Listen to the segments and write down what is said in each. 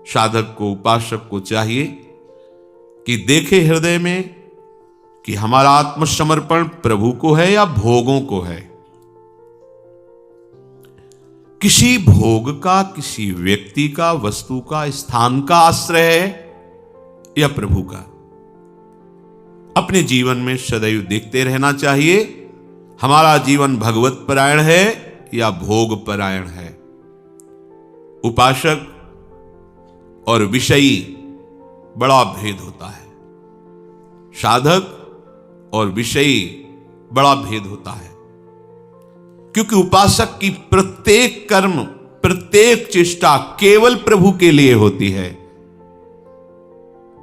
साधक को, उपासक को चाहिए कि देखे हृदय में कि हमारा आत्मसमर्पण प्रभु को है या भोगों को है। किसी भोग का, किसी व्यक्ति का, वस्तु का, स्थान का आश्रय है या प्रभु का। अपने जीवन में सदैव देखते रहना चाहिए हमारा जीवन भगवत परायण है या भोग परायण है। उपासक और विषयी बड़ा भेद होता है, साधक और विषयी बड़ा भेद होता है, क्योंकि उपासक की प्रत्येक कर्म, प्रत्येक चेष्टा केवल प्रभु के लिए होती है।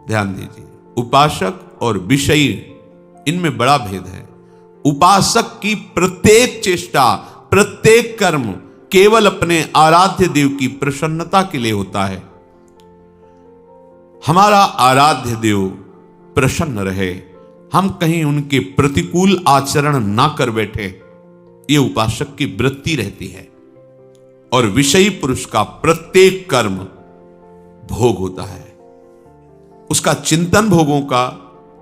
ध्यान दीजिए, उपासक और विषयी, इनमें बड़ा भेद है। उपासक की प्रत्येक चेष्टा, प्रत्येक कर्म केवल अपने आराध्य देव की प्रसन्नता के लिए होता है। हमारा आराध्य देव प्रसन्न रहे, हम कहीं उनके प्रतिकूल आचरण ना कर बैठे, ये उपासक की वृत्ति रहती है। और विषयी पुरुष का प्रत्येक कर्म भोग होता है, उसका चिंतन भोगों का,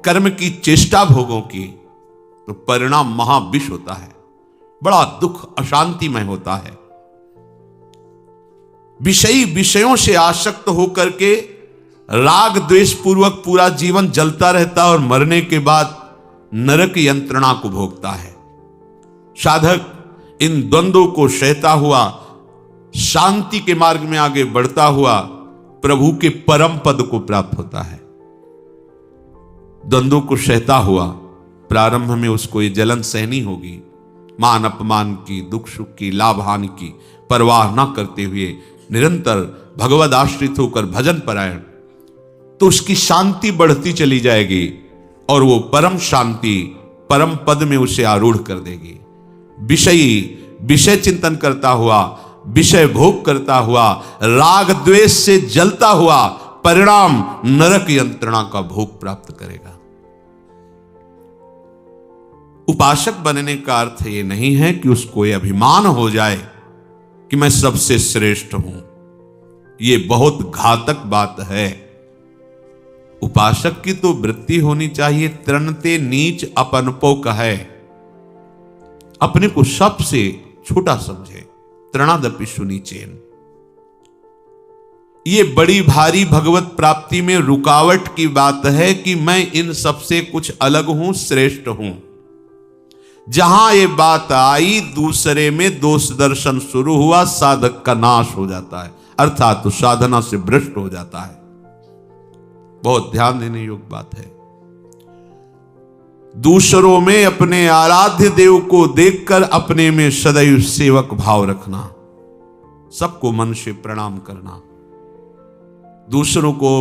कर्म की चेष्टा भोगों की, तो परिणाम महाविष होता है, बड़ा दुख अशांतिमय होता है। विषयी विषयों से आसक्त होकर के राग द्वेष पूर्वक पूरा जीवन जलता रहता और मरने के बाद नरक यंत्रणा को भोगता है। साधक इन द्वंद्वों को सहता हुआ शांति के मार्ग में आगे बढ़ता हुआ प्रभु के परम पद को प्राप्त होता है। द्वंद्वों को सहता हुआ प्रारंभ में उसको ये जलन सहनी होगी, मान अपमान की, दुख सुख की, लाभ हानि की परवाह न करते हुए निरंतर भगवद आश्रित होकर भजन परायण, तो उसकी शांति बढ़ती चली जाएगी और वो परम शांति, परम पद में उसे आरूढ़ कर देगी। विषयी विषय चिंतन करता हुआ, विषय भोग करता हुआ, राग द्वेष से जलता हुआ परिणाम नरक यंत्रणा का भोग प्राप्त करेगा। उपासक बनने का अर्थ ये नहीं है कि उसको ये अभिमान हो जाए कि मैं सबसे श्रेष्ठ हूं, ये बहुत घातक बात है। उपासक की तो वृत्ति होनी चाहिए तृणते नीच अपनपो कहे, अपने को सबसे छोटा समझे, तृणादपि सुनीचेन। ये बड़ी भारी भगवत प्राप्ति में रुकावट की बात है कि मैं इन सबसे कुछ अलग हूं, श्रेष्ठ हूं। जहां ये बात आई, दूसरे में दोष दर्शन शुरू हुआ, साधक का नाश हो जाता है, अर्थात तो साधना से भ्रष्ट हो जाता है। बहुत ध्यान देने योग्य बात है। दूसरों में अपने आराध्य देव को देखकर अपने में सदैव सेवक भाव रखना, सबको मन से प्रणाम करना, दूसरों को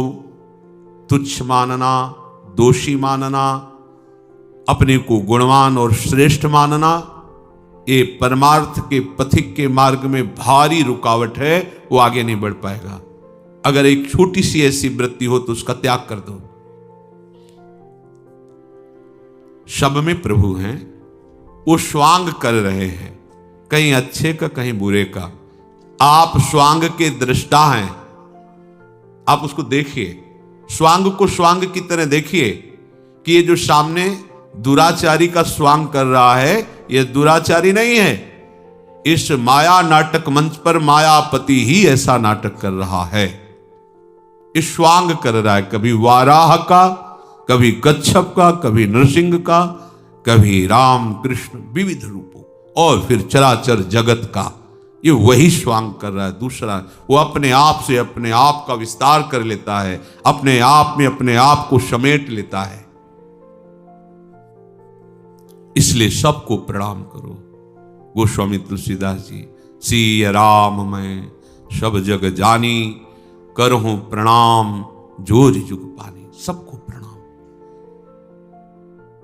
तुच्छ मानना, दोषी मानना, अपने को गुणवान और श्रेष्ठ मानना, ये परमार्थ के पथिक के मार्ग में भारी रुकावट है, वो आगे नहीं बढ़ पाएगा। अगर एक छोटी सी ऐसी वृत्ति हो तो उसका त्याग कर दो। सब में प्रभु हैं, वो स्वांग कर रहे हैं, कहीं अच्छे का कहीं बुरे का। आप स्वांग के दृष्टा हैं, आप उसको देखिए, स्वांग को स्वांग की तरह देखिए कि ये जो सामने दुराचारी का स्वांग कर रहा है, ये दुराचारी नहीं है। इस माया नाटक मंच पर मायापति ही ऐसा नाटक कर रहा है, इस स्वांग कर रहा है, कभी वाराह का, कभी कच्छप का, कभी नरसिंह का, कभी राम कृष्ण विविध रूपों, और फिर चराचर जगत का, ये वही स्वांग कर रहा है। दूसरा, वो अपने आप से अपने आप का विस्तार कर लेता है, अपने आप में अपने आप को समेट लेता है। इसलिए सबको प्रणाम करो। गोस्वामी तुलसीदास जी, सिय राम मैं सब जग जानी, करहूं प्रणाम जोर जुग पानी। सबको प्रणाम।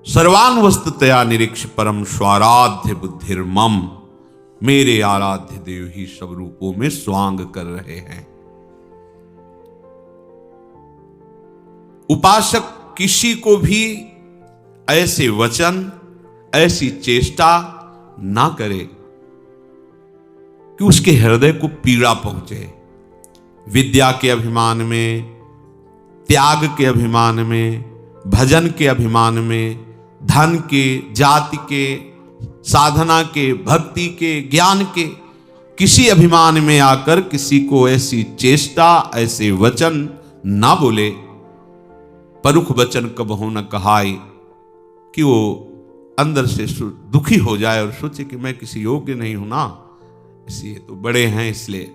सर्वान्वस्ततया निरीक्ष परम स्वाराध्य बुद्धिर्मम, मेरे आराध्य देव ही सब रूपों में स्वांग कर रहे हैं। उपासक किसी को भी ऐसे वचन, ऐसी चेष्टा ना करे कि उसके हृदय को पीड़ा पहुंचे। विद्या के अभिमान में, त्याग के अभिमान में, भजन के अभिमान में, धन के, जाति के, साधना के, भक्ति के, ज्ञान के किसी अभिमान में आकर किसी को ऐसी चेष्टा, ऐसे वचन ना बोले। परुख वचन कबहु न कहाई, कि वो अंदर से दुखी हो जाए और सोचे कि मैं किसी योग्य नहीं हूं ना, इसलिए तो बड़े हैं इसलिए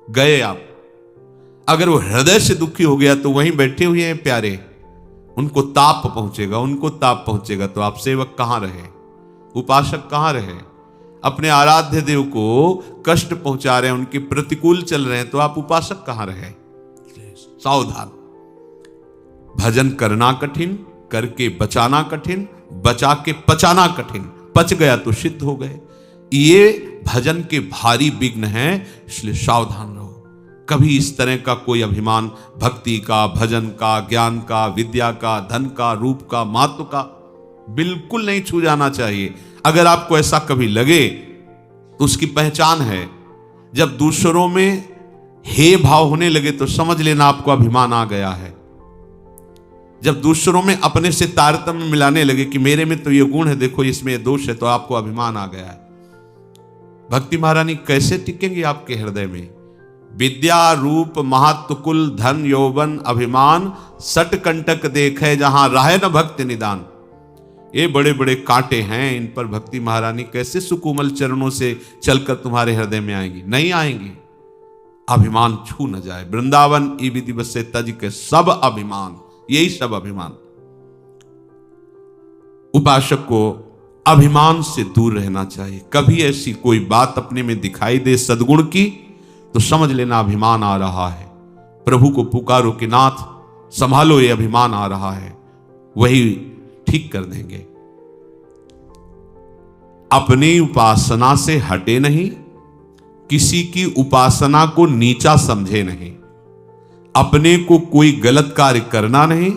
गए आप। अगर वो हृदय से दुखी हो गया तो वहीं बैठे हुए हैं प्यारे, उनको ताप पहुंचेगा, उनको ताप पहुंचेगा तो आप सेवक कहां रहे, उपासक कहां रहे। अपने आराध्य देव को कष्ट पहुंचा रहे हैं, उनके प्रतिकूल चल रहे हैं तो आप उपासक कहां रहे। सावधान। भजन करना कठिन, करके बचाना कठिन, बचा के पचाना कठिन। पच गया तो सिद्ध हो गए। ये भजन के भारी विघ्न हैं, इसलिए सावधान रहो। कभी इस तरह का कोई अभिमान भक्ति का, भजन का, ज्ञान का, विद्या का, धन का, रूप का, महत्व का बिल्कुल नहीं छू जाना चाहिए। अगर आपको ऐसा कभी लगे तो उसकी पहचान है, जब दूसरों में हे भाव होने लगे तो समझ लेना आपको अभिमान आ गया है। जब दूसरों में अपने से तारतम्य मिलाने लगे कि मेरे में तो ये गुण है, देखो इसमें ये दोष है, तो आपको अभिमान आ गया है। भक्ति महारानी कैसे टिकेंगी आपके हृदय में? विद्या, रूप, महत्व, कुल, धन, यौवन, अभिमान सट कंटक देखे जहां राहे न भक्ति निदान। ये बड़े बड़े कांटे हैं, इन पर भक्ति महारानी कैसे सुकोमल चरणों से चलकर तुम्हारे हृदय में आएंगी? नहीं आएंगी। अभिमान छू न जाए। वृंदावन ई विधि बसे तज के सब अभिमान, यही सब अभिमान। उपासक को अभिमान से दूर रहना चाहिए। कभी ऐसी कोई बात अपने में दिखाई दे सद्गुण की तो समझ लेना अभिमान आ रहा है। प्रभु को पुकारो कि नाथ संभालो, ये अभिमान आ रहा है, वही ठीक कर देंगे। अपनी उपासना से हटे नहीं, किसी की उपासना को नीचा समझे नहीं। अपने को कोई गलत कार्य करना नहीं,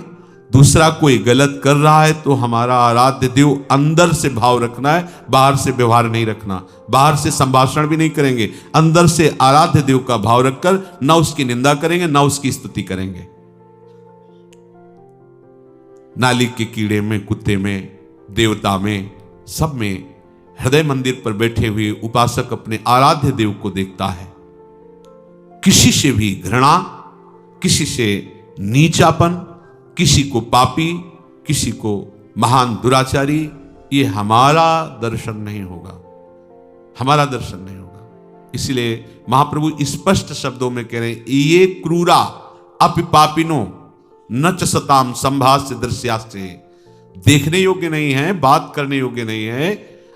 दूसरा कोई गलत कर रहा है तो हमारा आराध्य देव अंदर से भाव रखना है, बाहर से व्यवहार नहीं रखना। बाहर से संभाषण भी नहीं करेंगे, अंदर से आराध्य देव का भाव रखकर न उसकी निंदा करेंगे न उसकी स्तुति करेंगे। नाली के कीड़े में, कुत्ते में, देवता में, सब में हृदय मंदिर पर बैठे हुए उपासक अपने आराध्य देव को देखता है। किसी से भी घृणा, किसी से नीचापन, किसी को पापी, किसी को महान दुराचारी, ये हमारा दर्शन नहीं होगा, हमारा दर्शन नहीं होगा। इसलिए महाप्रभु स्पष्ट शब्दों में कह रहे हैं, ये क्रूरा अपि पापिनो न च सताम संभाष्य दृश्यास्ते। देखने योग्य नहीं है, बात करने योग्य नहीं है,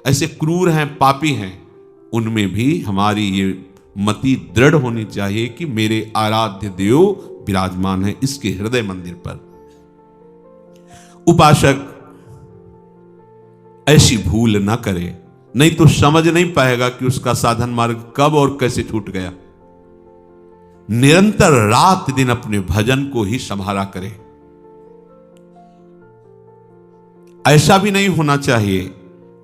ऐसे क्रूर हैं, पापी हैं, उनमें भी हमारी ये मति दृढ़ होनी चाहिए कि मेरे आराध्य देव विराजमान है इसके हृदय मंदिर पर। उपासक ऐसी भूल ना करे, नहीं तो समझ नहीं पाएगा कि उसका साधन मार्ग कब और कैसे छूट गया। निरंतर रात दिन अपने भजन को ही संभाला करे। ऐसा भी नहीं होना चाहिए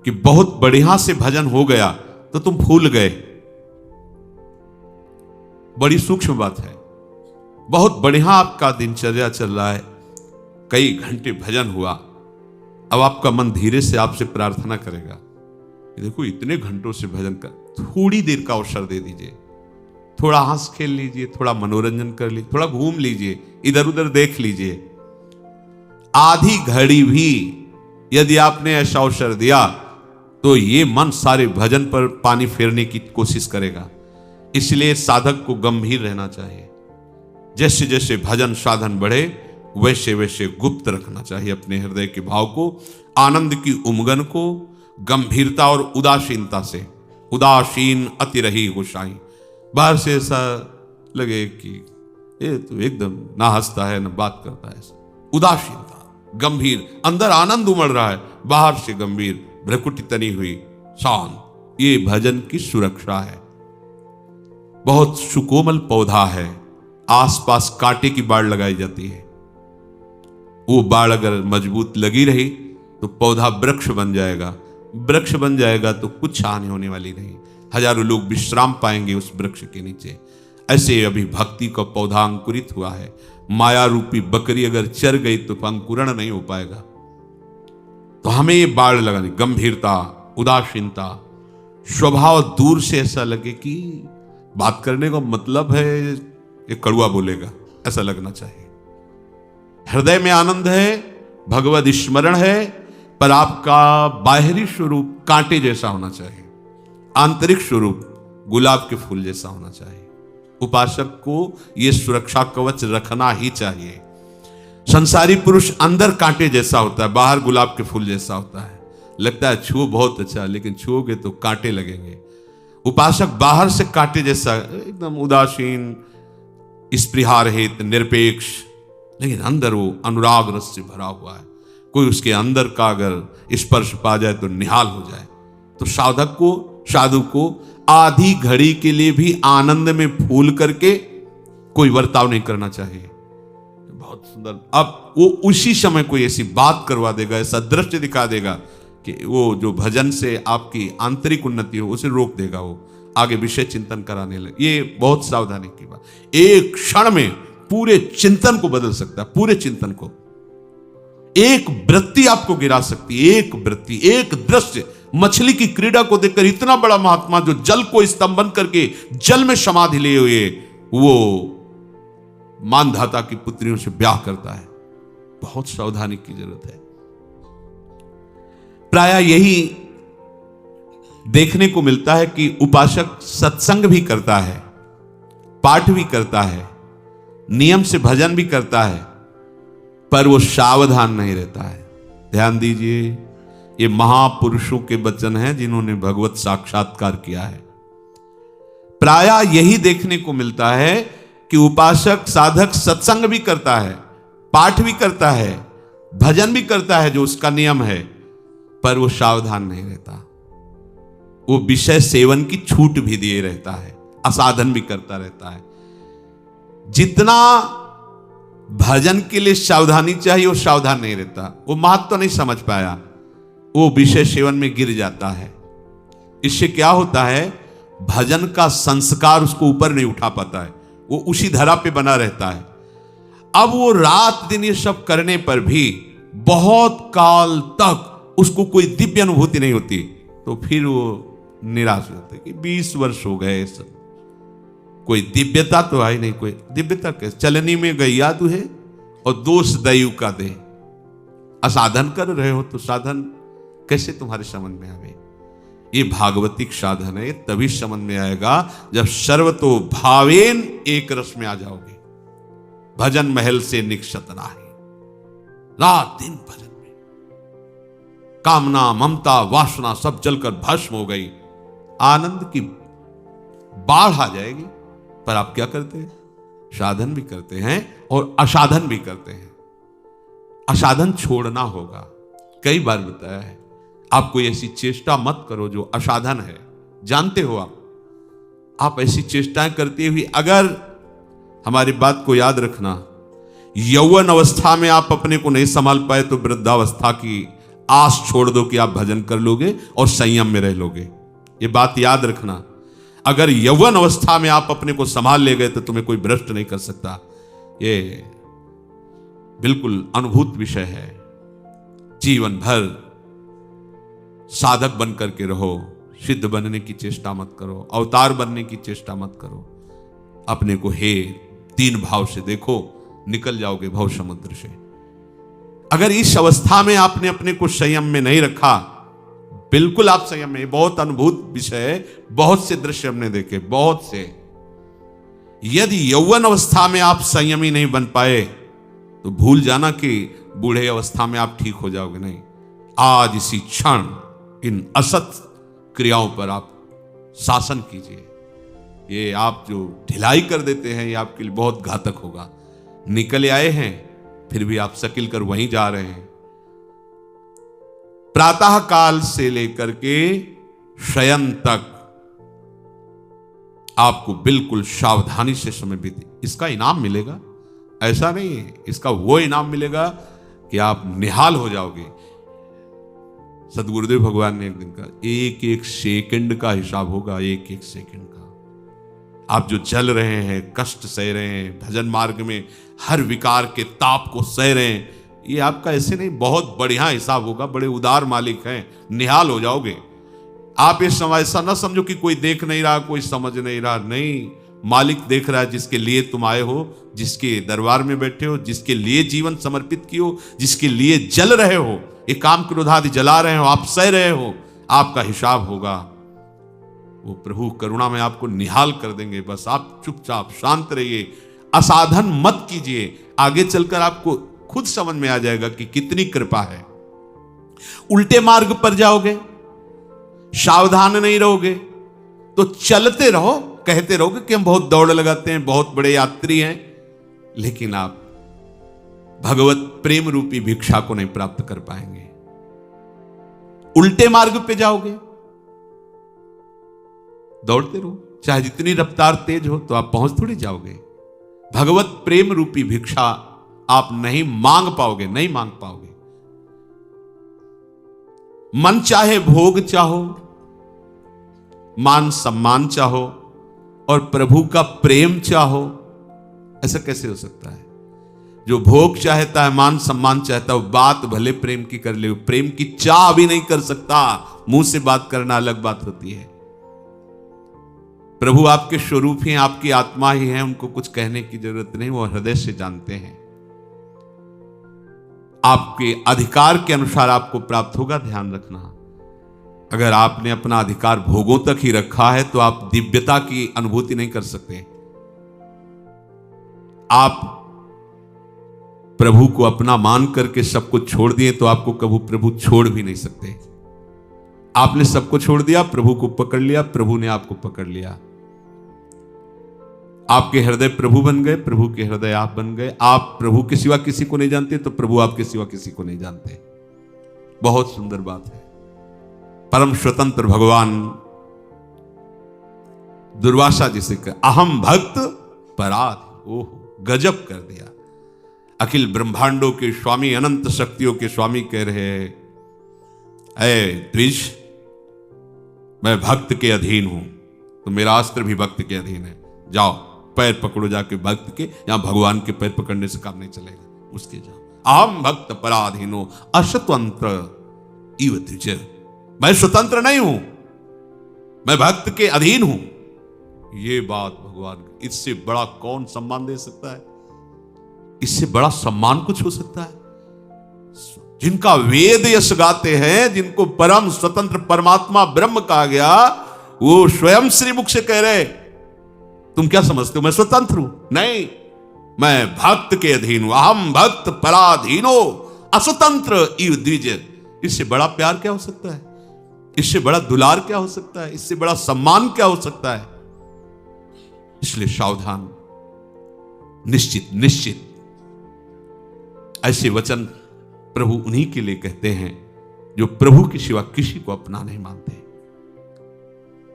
कि बहुत बढ़िया से भजन हो गया तो तुम भूल गए। बड़ी सूक्ष्म बात है। बहुत बढ़िया आपका दिनचर्या चल रहा है, कई घंटे भजन हुआ, अब आपका मन धीरे से आपसे प्रार्थना करेगा, देखो इतने घंटों से भजन कर, थोड़ी देर का अवसर दे दीजिए, थोड़ा हंस खेल लीजिए, थोड़ा मनोरंजन कर लीजिए, थोड़ा घूम लीजिए, इधर उधर देख लीजिए। आधी घड़ी भी यदि आपने ऐसा अवसर दिया तो ये मन सारे भजन पर पानी फेरने की कोशिश करेगा। इसलिए साधक को गंभीर रहना चाहिए। जैसे जैसे भजन साधन बढ़े वैसे वैसे गुप्त रखना चाहिए अपने हृदय के भाव को, आनंद की उमगन को, गंभीरता और उदासीनता से। उदासीन अति रही गोसाई। बाहर से ऐसा लगे कि ये तो एकदम ना हंसता है ना बात करता है, उदासीनता, गंभीर, अंदर आनंद उमड़ रहा है, बाहर से गंभीर, भ्रकुटी तनी हुई, शांत। ये भजन की सुरक्षा है। बहुत सुकोमल पौधा है, आसपास कांटे की बाड़ लगाई जाती है, वो बाड़ अगर मजबूत लगी रही तो पौधा वृक्ष बन जाएगा। वृक्ष बन जाएगा तो कुछ हानि होने वाली नहीं, हजारों लोग विश्राम पाएंगे उस वृक्ष के नीचे। ऐसे अभी भक्ति का पौधा अंकुरित हुआ है। माया रूपी बकरी अगर चर गई तो अंकुरण नहीं हो पाएगा। तो हमें ये बाड़ लगानी, गंभीरता, उदासीनता, स्वभाव दूर से ऐसा लगे कि बात करने का मतलब है ये कड़वा बोलेगा, ऐसा लगना चाहिए। हृदय में आनंद है, भगवद स्मरण है, पर आपका बाहरी स्वरूप कांटे जैसा होना चाहिए, आंतरिक स्वरूप गुलाब के फूल जैसा होना चाहिए। उपासक को यह सुरक्षा कवच रखना ही चाहिए। संसारी पुरुष अंदर कांटे जैसा होता है, बाहर गुलाब के फूल जैसा होता है। लगता है छुओ बहुत अच्छा, लेकिन छुओगे तो कांटे लगेंगे। उपासक बाहर से कांटे जैसा एकदम उदासीन, स्पृहारहित, निरपेक्ष, लेकिन अंदर वो अनुराग रस से भरा हुआ है। कोई उसके अंदर का अगर स्पर्श पा जाए तो निहाल हो जाए। तो साधक को, साधु को आधी घड़ी के लिए भी आनंद में फूल करके कोई बर्ताव नहीं करना चाहिए। बहुत सुंदर। अब वो उसी समय कोई ऐसी बात करवा देगा, ऐसा दृश्य दिखा देगा कि वो जो भजन से आपकी आंतरिक उन्नति हो उसे रोक देगा, वो आगे विषय चिंतन कराने लगे। ये बहुत सावधानी की बात। एक क्षण में पूरे चिंतन को बदल सकता है, पूरे चिंतन को। एक वृत्ति आपको गिरा सकती है, एक वृत्ति, एक दृश्य। मछली की क्रीड़ा को देखकर इतना बड़ा महात्मा जो जल को स्तंभन करके जल में समाधि लिए हुए वो मानधाता की पुत्रियों से ब्याह करता है। बहुत सावधानी की जरूरत है। प्रायः यही देखने को मिलता है कि उपासक सत्संग भी करता है, पाठ भी करता है, नियम से भजन भी करता है, पर वो सावधान नहीं रहता है। ध्यान दीजिए, ये महापुरुषों के वचन हैं जिन्होंने भगवत साक्षात्कार किया है। प्रायः यही देखने को मिलता है कि उपासक, साधक सत्संग भी करता है, पाठ भी करता है, भजन भी करता है जो उसका नियम है, पर वो सावधान नहीं रहता। वो विषय सेवन की छूट भी दिए रहता है, असाधन भी करता रहता है। जितना भजन के लिए सावधानी चाहिए वो सावधान नहीं रहता। वो महत्व तो नहीं समझ पाया, वो विषय सेवन में गिर जाता है। इससे क्या होता है, भजन का संस्कार उसको ऊपर नहीं उठा पाता है, वो उसी धरा पे बना रहता है। अब वो रात दिन ये सब करने पर भी बहुत काल तक उसको कोई दिव्य अनुभूति नहीं होती, तो फिर वो निराश हो जाता है कि 20 वर्ष हो गए, सब कोई दिव्यता तो आई नहीं। कोई दिव्यता कैसे, चलनी में गैया तू है और दोष दैव का दे। असाधन कर रहे हो तो साधन कैसे तुम्हारे समझ में आवे। ये भागवतिक साधन है, तभी समझ में आएगा जब सर्वतो भावेन एक रस में आ जाओगे। भजन महल से निक्षत नाही, रात दिन भजन में कामना, ममता, वासना सब जलकर भस्म हो गई, आनंद की बाढ़ आ जाएगी। पर आप क्या करते हैं, साधन भी करते हैं और असाधन भी करते हैं। असाधन छोड़ना होगा। कई बार बताया है, आप कोई ऐसी चेष्टा मत करो जो असाधन है। जानते हो आप ऐसी चेष्टाएं करते हुए, अगर हमारी बात को याद रखना, यौवन अवस्था में आप अपने को नहीं संभाल पाए तो वृद्धावस्था की आस छोड़ दो कि आप भजन कर लोगे और संयम में रह लोगे। ये बात याद रखना। अगर यौवन अवस्था में आप अपने को संभाल ले गए तो तुम्हें कोई भ्रष्ट नहीं कर सकता। ये बिल्कुल अनुभूत विषय है। जीवन भर साधक बन करके रहो, सिद्ध बनने की चेष्टा मत करो, अवतार बनने की चेष्टा मत करो। अपने को हे तीन भाव से देखो, निकल जाओगे भव समुद्र से। अगर इस अवस्था में आपने अपने को संयम में नहीं रखा, बिल्कुल आप संयम में, बहुत अनुभूत विषय है, बहुत से दृश्य हमने देखे, बहुत से। यदि यौवन अवस्था में आप संयमी नहीं बन पाए तो भूल जाना कि बूढ़े अवस्था में आप ठीक हो जाओगे नहीं। आज इसी क्षण इन असत क्रियाओं पर आप शासन कीजिए। ये आप जो ढिलाई कर देते हैं ये आपके लिए बहुत घातक होगा। निकल आए हैं फिर भी आप सकिल कर वहीं जा रहे हैं। प्रातः काल से लेकर के शयन तक आपको बिल्कुल सावधानी से समय बीते, इसका इनाम मिलेगा। ऐसा नहीं है, इसका वो इनाम मिलेगा कि आप निहाल हो जाओगे। सदगुरुदेव भगवान ने एक दिन कहा, एक एक सेकंड का हिसाब होगा, एक एक सेकंड का। आप जो जल रहे हैं, कष्ट सह रहे हैं, भजन मार्ग में हर विकार के ताप को सह रहे हैं, ये आपका ऐसे नहीं बहुत बढ़िया हिसाब होगा। बड़े उदार मालिक हैं, निहाल हो जाओगे आप। इस समय ऐसा ना समझो कि कोई देख नहीं रहा, कोई समझ नहीं रहा, नहीं, मालिक देख रहा है। जिसके लिए तुम आए हो, जिसके दरबार में बैठे हो, जिसके लिए जीवन समर्पित किए हो, जिसके लिए जल रहे हो, एक काम क्रोध आदि जला रहे हो, आप सह रहे हो, आपका हिसाब होगा। वो प्रभु करुणा में आपको निहाल कर देंगे। बस आप चुपचाप शांत रहिए, असाधन मत कीजिए। आगे चलकर आपको खुद समझ में आ जाएगा कि कितनी कृपा है। उल्टे मार्ग पर जाओगे, सावधान नहीं रहोगे, तो चलते रहो, कहते रहोगे कि हम बहुत दौड़ लगाते हैं, बहुत बड़े यात्री हैं, लेकिन आप भगवत प्रेम रूपी भिक्षा को नहीं प्राप्त कर पाएंगे। उल्टे मार्ग पे जाओगे, दौड़ते रहो, चाहे जितनी रफ्तार तेज हो, तो आप पहुंच थोड़ी जाओगे। भगवत प्रेम रूपी भिक्षा आप नहीं मांग पाओगे, नहीं मांग पाओगे। मन चाहे भोग चाहो, मान सम्मान चाहो, और प्रभु का प्रेम चाहो, ऐसा कैसे हो सकता है? जो भोग चाहता है, मान सम्मान चाहता है, वो बात भले प्रेम की कर ले, प्रेम की चाह भी नहीं कर सकता। मुंह से बात करना अलग बात होती है। प्रभु आपके स्वरूप ही, आपकी आत्मा ही है, उनको कुछ कहने की जरूरत नहीं, वो हृदय से जानते हैं। आपके अधिकार के अनुसार आपको प्राप्त होगा, ध्यान रखना। अगर आपने अपना अधिकार भोगों तक ही रखा है, तो आप दिव्यता की अनुभूति नहीं कर सकते। आप प्रभु को अपना मान करके सब कुछ छोड़ दिए, तो आपको कभी प्रभु छोड़ भी नहीं सकते। आपने सबको छोड़ दिया, प्रभु को पकड़ लिया, प्रभु ने आपको पकड़ लिया। आपके हृदय प्रभु बन गए, प्रभु के हृदय आप बन गए। आप प्रभु के सिवा किसी को नहीं जानते, तो प्रभु आपके सिवा किसी को नहीं जानते। बहुत सुंदर बात है। परम स्वतंत्र भगवान दुर्वासा जी से कह, अहम भक्त पराध। ओह, गजब कर दिया। अखिल ब्रह्मांडों के स्वामी, अनंत शक्तियों के स्वामी कह रहे हैं, ऐ द्विज, मैं भक्त के अधीन हूं, तो मेरा अस्त्र भी भक्त के अधीन है। जाओ, पैर पकड़ो जाके भक्त के। यहां भगवान के पैर पकड़ने से काम नहीं चलेगा, उसके जाओ। अहम भक्त पराधीनो अस्वतंत्र इव द्विज। मैं स्वतंत्र नहीं हूं, मैं भक्त के अधीन हूं। ये बात भगवान, इससे बड़ा कौन सम्मान दे सकता है? इससे बड़ा सम्मान कुछ हो सकता है? जिनका वेद यश गाते हैं, जिनको परम स्वतंत्र परमात्मा ब्रह्म कहा गया, वो स्वयं श्रीमुख से कह रहे, तुम क्या समझते हो मैं स्वतंत्र हूं? नहीं, मैं भक्त के अधीन हूं। अहम भक्त पराधीनो अस्वतंत्र इव द्विज। इससे बड़ा प्यार क्या हो सकता है? इससे बड़ा दुलार क्या हो सकता है? इससे बड़ा सम्मान क्या हो सकता है? इसलिए सावधान, निश्चित निश्चित। ऐसे वचन प्रभु उन्हीं के लिए कहते हैं जो प्रभु के सिवा किसी को अपना नहीं मानते।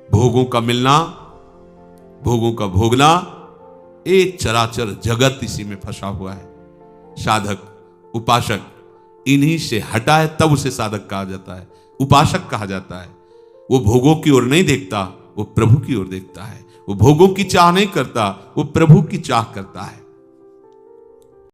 भोगों का मिलना, भोगों का भोगना, एक चराचर जगत इसी में फंसा हुआ है। साधक उपासक इन्हीं से हटा है, तब उसे साधक कहा जाता है, उपासक कहा जाता है। वो भोगों की ओर नहीं देखता, वो प्रभु की ओर देखता है। वो भोगों की चाह नहीं करता, वो प्रभु की चाह करता है।